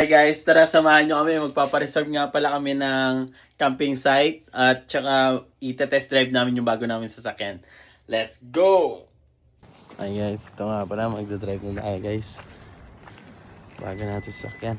Hey guys, tara samahan nyo kami. Magpapareserve nga pala kami ng camping site at saka ita-test drive namin yung bago namin sasakyan. Let's go! Ay guys, ito nga pala, magdadrive na tayo guys. Bago natin sasakyan.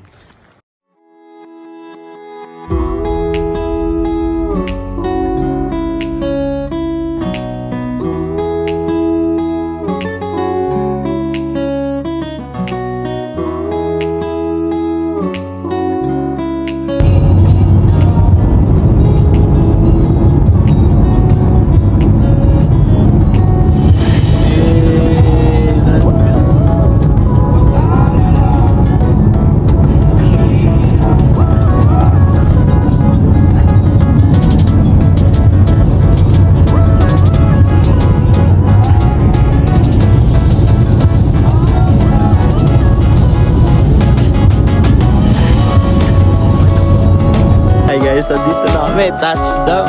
Hi guys, so dito na kami, touchdown.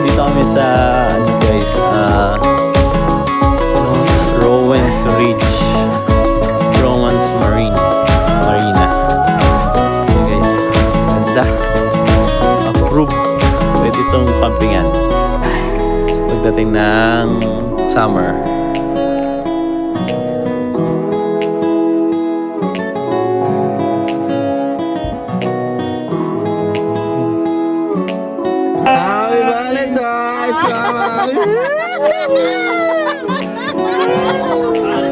Dito kami sa, ano guys, Rowan's Ridge, Rowan's Marina. So guys, ganda. Approve. Pwede itong campingan pagdating ng summer. Happy Valentine's!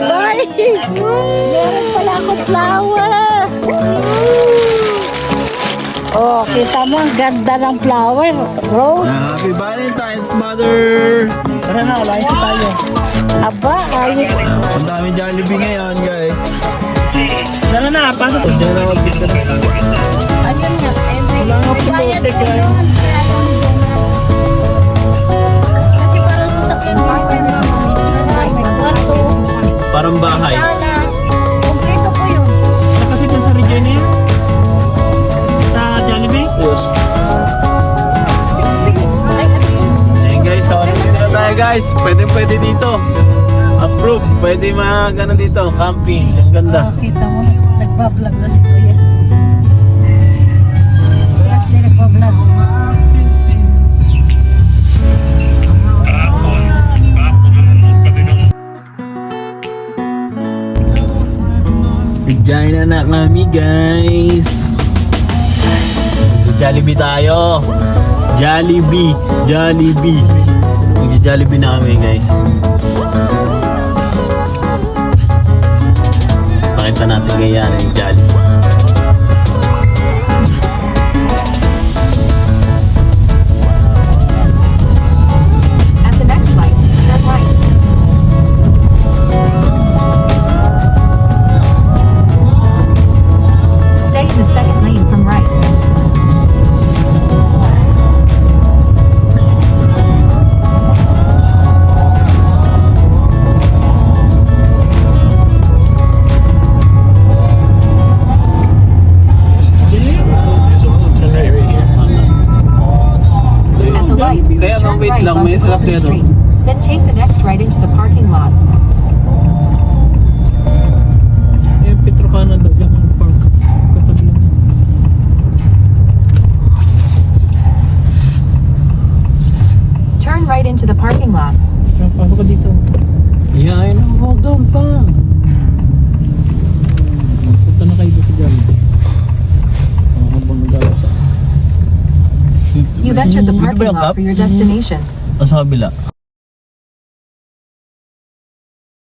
Ay! Meron pala akong flower! Oh, kita mo ang ganda ng flower. Rose. Happy Valentine's, mother! Tara na, alayos tayo. Aba, ayos. Ang dami Jollibee ngayon, guys. Tara na, pasok ko. Diyan na mag-gita na. Ayun nga. Wala nga pulote, guys. Kasi parang sasakyan dito. May kwarto. Parang bahay. Sala. Kompleto po yun. Kasi dyan sa Regina yan? Sa Jollibee? Yes. 6 days. Ay, ano yun? Ayun guys, so dito na tayo guys. Pwede dito. Approve. Pwede mag-ano dito, camping. Ang ganda. Oh, kita mo. Nagbablog na si Kuya. Si Ashley nagbablog. Regina na kami guys. Jollibee tayo. Jollibee. Jollibee na kami guys. Pakita natin ganyan yung Jollibee. At the next light, turn right. Stay in the second lane from right. At the light, Kaya turn wait right lang, may onto Open sasakyan. Street. Then take the next right into the parking lot. Yung Petro Canada, dyan ang park. Katabi lang yan. Turn right into the parking lot. Pasok ka dito. Yeah, I know. Hold on pa. Punta na kayo dito Jollibee. Habang nagawa sa... You've entered the Dito ba parking yung lot cup? for your destination. Sa kabila.